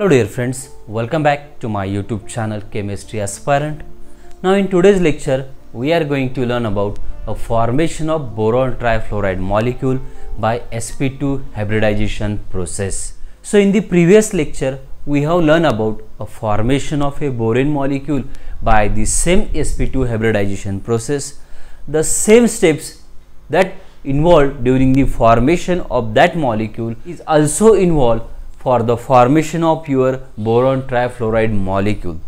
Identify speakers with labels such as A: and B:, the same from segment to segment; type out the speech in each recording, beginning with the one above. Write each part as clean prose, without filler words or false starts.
A: Hello dear friends, welcome back to my YouTube channel Chemistry Aspirant. Now in today's lecture, we are going to learn about a formation of boron trifluoride molecule by sp2 hybridization process. So in the previous lecture, we have learned about a formation of a boron molecule by the same sp2 hybridization process. The same steps that involved during the formation of that molecule is also involved for the formation of your boron trifluoride molecule.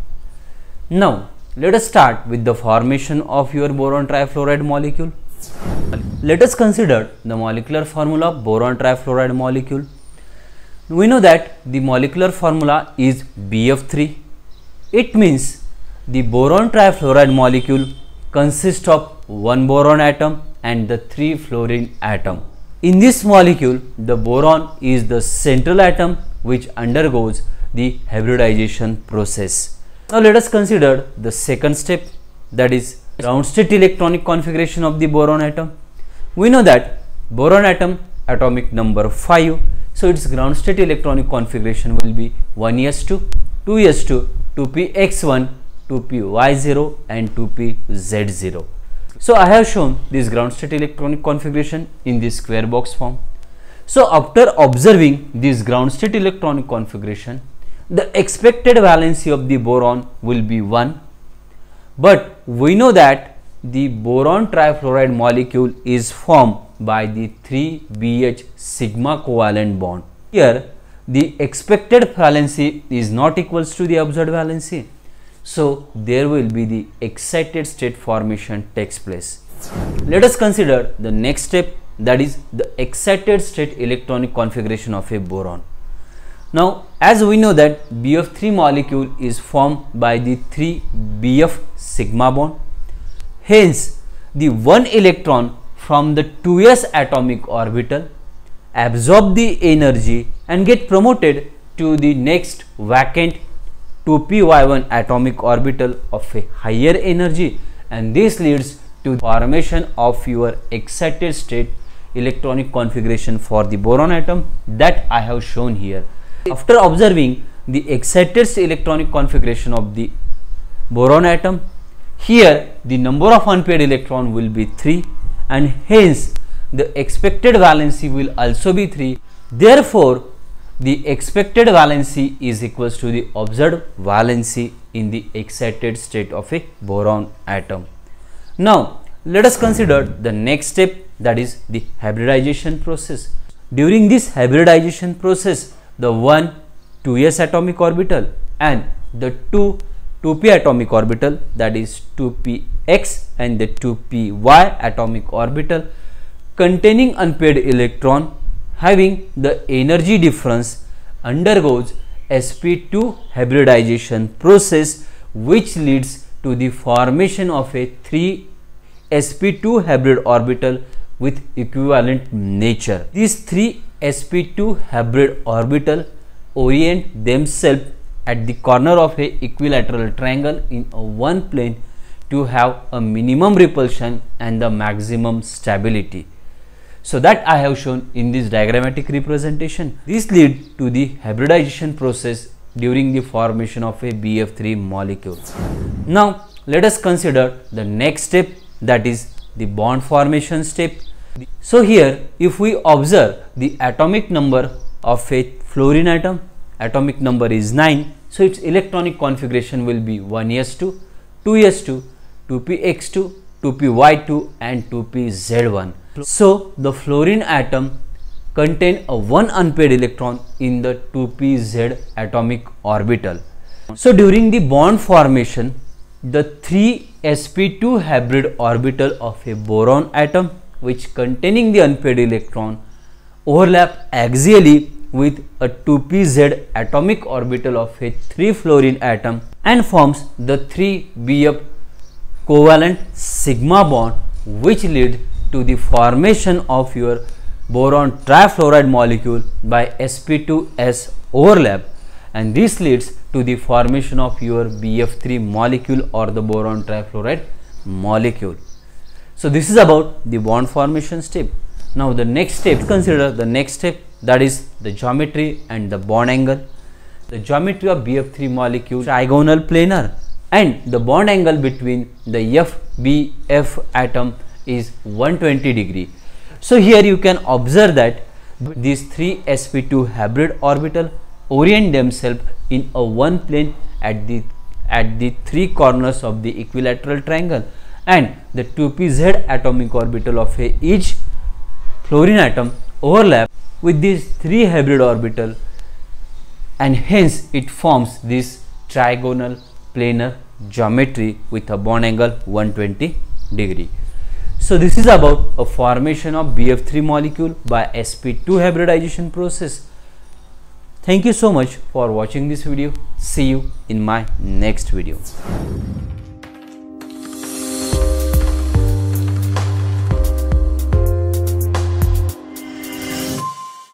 A: Now let us start with the formation of your boron trifluoride molecule. Let us consider the molecular formula of boron trifluoride molecule. We know that the molecular formula is BF3. It means the boron trifluoride molecule consists of one boron atom and the 3 fluorine atom. In this molecule, the boron is the central atom which undergoes the hybridization process. Now let us consider the second step, that is ground state electronic configuration of the boron atom. We know that boron atom atomic number 5, so its ground state electronic configuration will be 1s2, 2s2, 2px1, 2py0 and 2pz0. So I have shown this ground state electronic configuration in this square box form. So after observing this ground state electronic configuration, the expected valency of the boron will be 1. But we know that the boron trifluoride molecule is formed by the 3BH sigma covalent bond. Here the expected valency is not equals to the observed valency. So there will be the excited state formation takes place. Let us consider the next step, that is the excited state electronic configuration of a boron. Now as we know that BF3 molecule is formed by the 3BF sigma bond. Hence the one electron from the 2s atomic orbital absorb the energy and get promoted to the next vacant 2py1 atomic orbital of a higher energy, and this leads to formation of your excited state electronic configuration for the boron atom that I have shown here. After observing the excited state electronic configuration of the boron atom, here the number of unpaired electron will be 3 and hence the expected valency will also be 3. Therefore the expected valency is equals to the observed valency in the excited state of a boron atom. Now let us consider the next step, that is the hybridization process. During this hybridization process, the 2s atomic orbital and the 2p atomic orbital, that is 2px and the 2py atomic orbital containing unpaired electron having the energy difference undergoes sp2 hybridization process, which leads to the formation of a 3 sp2 hybrid orbital with equivalent nature. These 3 sp2 hybrid orbital orient themselves at the corner of a equilateral triangle in a one plane to have a minimum repulsion and the maximum stability. So that I have shown in this diagrammatic representation. This leads to the hybridization process during the formation of a BF3 molecule. Now let us consider the next step, that is the bond formation step. So here if we observe the atomic number of a fluorine atom, atomic number is 9, so its electronic configuration will be 1s2, 2s2, 2px2, 2py2 and 2pz1. So the fluorine atom contain a one unpaired electron in the 2pz atomic orbital. So during the bond formation, the 3 sp2 hybrid orbital of a boron atom which containing the unpaired electron overlap axially with a 2pz atomic orbital of a 3 fluorine atom and forms the 3bf covalent sigma bond, which lead to the formation of your boron trifluoride molecule by sp2s overlap, and this leads to the formation of your BF3 molecule or the boron trifluoride molecule. So this is about the bond formation step. Now the next step, consider the next step, that is the geometry and the bond angle. the geometry of BF3 molecule trigonal planar, and the bond angle between the FBF atom is 120 degree. So here you can observe that these three sp2 hybrid orbital orient themselves in a one plane at the three corners of the equilateral triangle, and the 2pz atomic orbital of each fluorine atom overlap with these three hybrid orbital, and hence it forms this trigonal planar geometry with a bond angle 120 degree. So this is about a formation of BF3 molecule by sp2 hybridization process. Thank you so much for watching this video. See you in my next video.